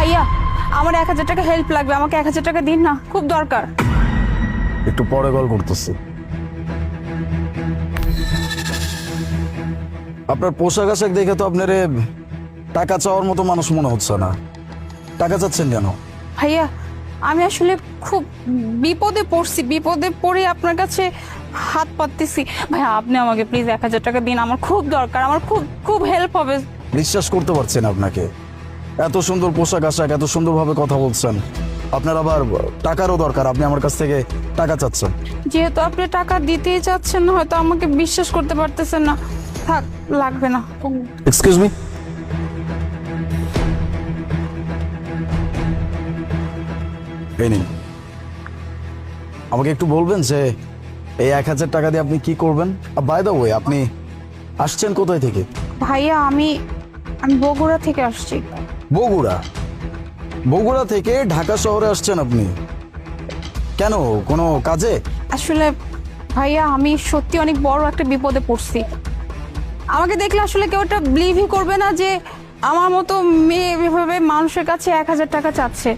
ভাইয়া আমার 1000 টাকা হেল্প লাগবে, আমাকে 1000 টাকা দিন না, খুব দরকার। একটু পরে কল করতেছি। আপনার পোশাক আশাক দেখে তো আপনার টাকা চাওয়ার মতো মানুষ মনে হচ্ছে না। টাকা চাচ্ছেন কেন? ভাইয়া আমি আসলে খুব বিপদে পড়ছি, বিপদে পড়ে আপনার কাছে হাত পাততেছি। ভাইয়া আপনি আমাকে প্লিজ 1000 টাকা দিন, আমার খুব দরকার, আমার খুব খুব হেল্প হবে। বিশ্বাস করতে পারছেন আপনাকে, এত সুন্দর পোশাক আশাক, এত সুন্দরভাবে কথা বলছেন, আপনার আবার টাকারও দরকার, আপনি আমার কাছ থেকে টাকা চাচ্ছেন। যেহেতু আপনি টাকা দিতেই চাচ্ছেন না, হয়তো আমাকে বিশ্বাস করতে পারতেছেন না, থাক লাগবে না। এক্সকিউজ মি, এই নিন। আমাকে একটু বলবেন যে এই 1000 টাকা দিয়ে আপনি কি করবেন? বাই দ্য ওয়ে, আপনি আসছেন কোথায় থেকে? ভাইয়া আমি বগুড়া থেকে আসছি। বগুড়া? বগুড়া থেকে ঢাকা শহরে আসছেন আপনি কেন, কোনো কাজে? আসলে ভাইয়া আমি সত্যি অনেক বড় একটা বিপদে পড়ছি। আমাকে দেখলে আসলে কেউ একটা বিলিভই করবে না যে আমার মতো মেয়ে এভাবে মানুষের কাছে 1000 টাকা চাচ্ছে।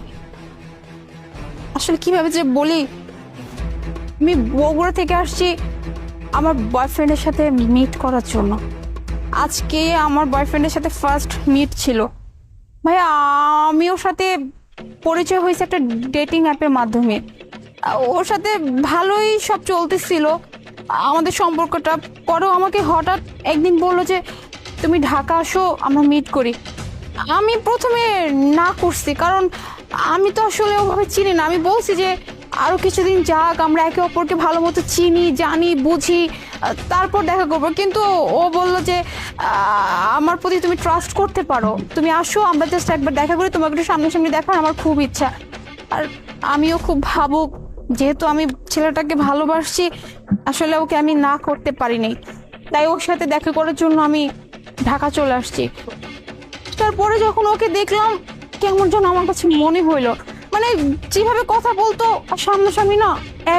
আসলে কিভাবে যে বলি, আমি বগুড়া থেকে আসছি আমার বয়ফ্রেন্ডের সাথে মিট করার জন্য। আজকে আমার বয়ফ্রেন্ডের সাথে ফার্স্ট মিট ছিল। ভাইয়া আমি ওর সাথে পরিচয় হয়েছে একটা ডেটিং অ্যাপের মাধ্যমে। ওর সাথে ভালোই সব চলতেছিল আমাদের সম্পর্কটা। পরেও আমাকে হঠাৎ একদিন বললো যে তুমি ঢাকা আসো, আমরা মিট করি। আমি প্রথমে না করছি, কারণ আমি তো আসলে ওভাবে চিনি না। আমি বলছি যে আরো কিছুদিন যাক, আমরা একে অপরকে ভালো মতো চিনি, জানি, বুঝি, তারপর দেখা করবো। কিন্তু ও বললো যে আমার প্রতি তুমি ট্রাস্ট করতে পারো, তুমি আসো, আমরা জাস্ট একবার দেখা করি, তোমাকে একটু সামনাসামনি দেখার আমার খুব ইচ্ছা। আর আমিও খুব ভাবুক, যেহেতু আমি ছেলেটাকে ভালোবাসছি, আসলে ওকে আমি না করতে পারিনি। তাই ওর সাথে দেখা করার জন্য আমি ঢাকা চলে আসছি। তারপরে যখন ওকে দেখলাম, কেমন যেন আমার কাছে মনে হইলো, মানে যেভাবে কথা বলতো আর সামনাসামনি না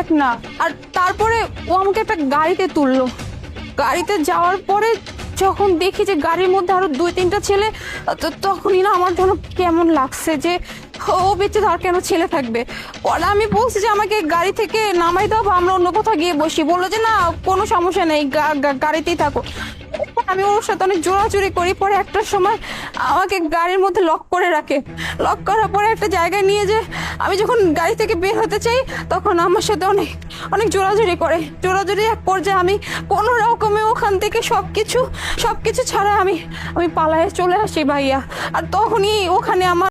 এক না। আর তারপরে ও আমাকে একটা গাড়িতে তুললো। গাড়িতে যাওয়ার পরে যখন দেখি যে গাড়ির মধ্যে আরো 2-3টা ছেলে, তো তখনই না আমার যেন কেমন লাগছে যে ও বেঁচে আর কেন ছেলে থাকবে। পরে আমি বলছি যে আমাকে গাড়ি থেকে নামাই দাও বা আমরা অন্য কোথাও গিয়ে বসি। বললো যে না কোনো সমস্যা নেই, গাড়িতেই থাকো। আমি ওর সাথে অনেক জোরাজুরি করি। পরে একটা সময় আমাকে গাড়ির মধ্যে লক করে রাখে। লক করার পরে একটা জায়গায় নিয়ে যে আমি যখন গাড়ি থেকে বের হতে চাই, তখন আমার সাথে অনেক অনেক জোরাজুরি করে। জোরাজুরি এক পর্যায়ে আমি কোনো রকমে ওখান থেকে সবকিছু ছাড়া আমি পালায়ে চলে আসি ভাইয়া। আর তখনই ওখানে আমার